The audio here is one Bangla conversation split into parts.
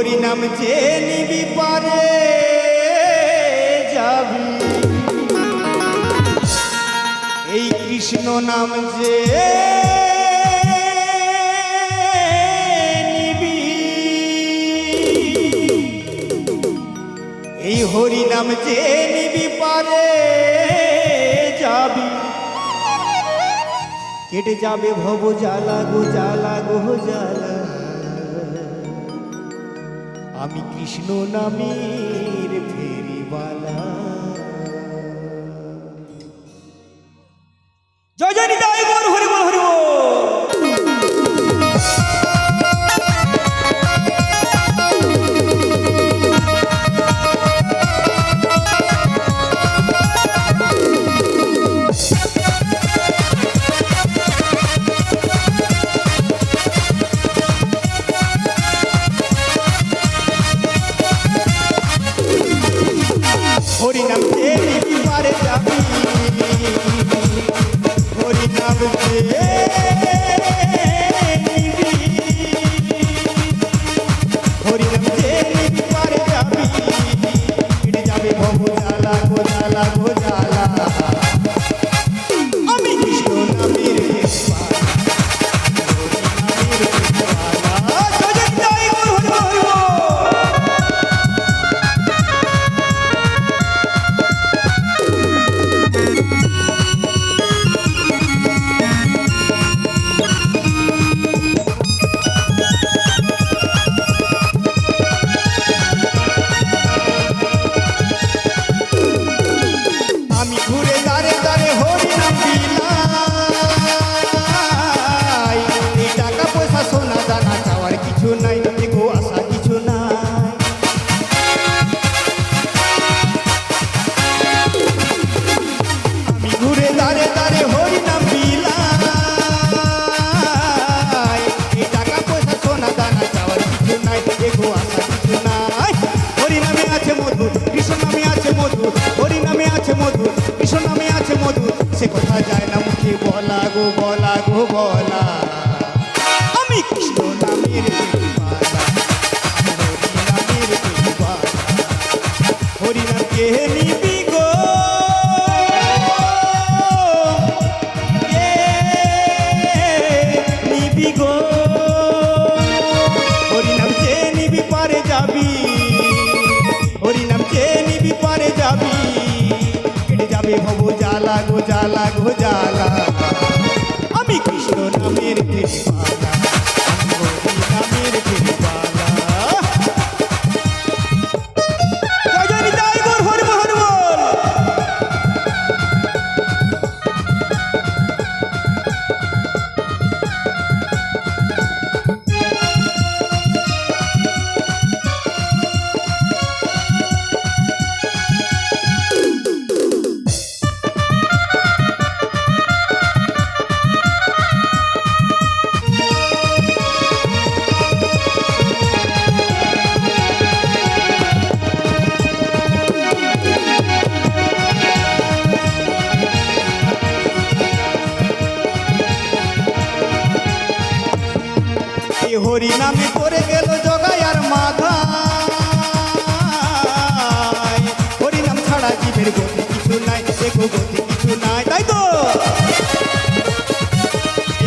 হরি নাম যে নিবি পারে যাবি, এই কৃষ্ণ নাম যে নিবি, এই হরি নাম যে নিবি পারে যাবি, কেটে যাবে ভব জ্বালা গো জ্বালা গো জ্বালা। আমি কৃষ্ণ নামের ফেরিওয়ালা। জয় জয় নিতাই গৌর হরি বল হরি বল। হরি নাম যে নিবি পারে যাবি, হরি নাম যে নিবি, হরি নাম যে নিবি পারে যাবি, কেটে যাবে ভব জ্বালা গো জ্বালা গো জ্বালা। আমি কৃষ্ণ নামের ফেরিওয়ালা, হরি নামের ফেরিওয়ালা। জয় জয় নিতাই গৌর হরি বল হরি বল। আমি ঘুরে দাঁড়ে দাঁড়ে হরি নাম বিলাই, এই টাকা পয়সা সোনা দানা চাওয়ার কিছু নাই, দেখো আশা কিছু নাই। আমি ঘুরে দাঁড়ে দাঁড়ে হরি নাম বিলাই, এই টাকা পয়সা সোনা দানা চাওয়ার কিছু নাই, দেখো আশা কিছু নাই। হরি নামে আছে মধু, কৃষ্ণ নামে আছে মধু, হরি নামে আছে মধু, কৃষ্ণ নামে আছে মধু, সে কথা যায় না মুখে বলা গো বলা গো বলা। আমি কৃষ্ণ নামের ফেরিওয়ালা, হরি নামের ফেরিওয়ালা। হরি নাম কে নিবি গো, কে নিবি গো, হরি নাম যে নিবি পারে যাবি, হরি নাম যে নিবি পারে যাবি, কেটে যাবে ভব জ্বালা গো জ্বালা গো জ্বালা। আমি কৃষ্ণ নামের ফেরিওয়ালা, আমি হরি নামের ফেরিওয়ালা। জয় জয় নিতাই গৌর হরি বল হরি বল। এই হরি নামে করে গেল জগাই আর মাধাই, হরি নাম ছাড়া জীবের গতি কিছু নাই, দেখো গতি কিছু নাই, তাই তো।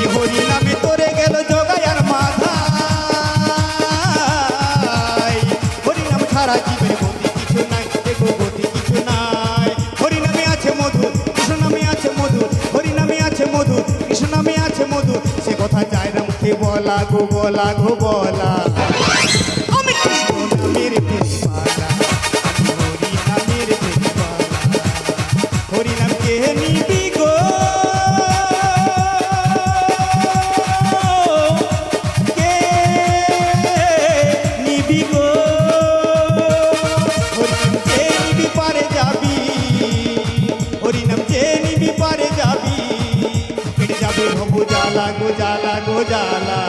এই হরি নামে তোরে গেল জগাই আর মাধাই, হরি নাম ছাড়া জীবের গতি কিছু নাই, দেখো গতি কিছু নাই। হরি নামে আছে মধু, কৃষ্ণ নামে আছে মধু, হরি নামে আছে মধু, কৃষ্ণ নামে আছে মধু, সে কথা যায় না মুখে বলা গো বলা গো বলা। আমি কৃষ্ণ নামের ফেরিওয়ালা, আমি হরি নামের ফেরিওয়ালা। হরি নাম কে নিবি গো, কে নিবি গো, হরি নাম যে নিবি পারে যাবি, হরি নাম যে নিবি পারে যাবি, কেটে যাবে ভব জ্বালা গো জ্বালা গো জ্বালা।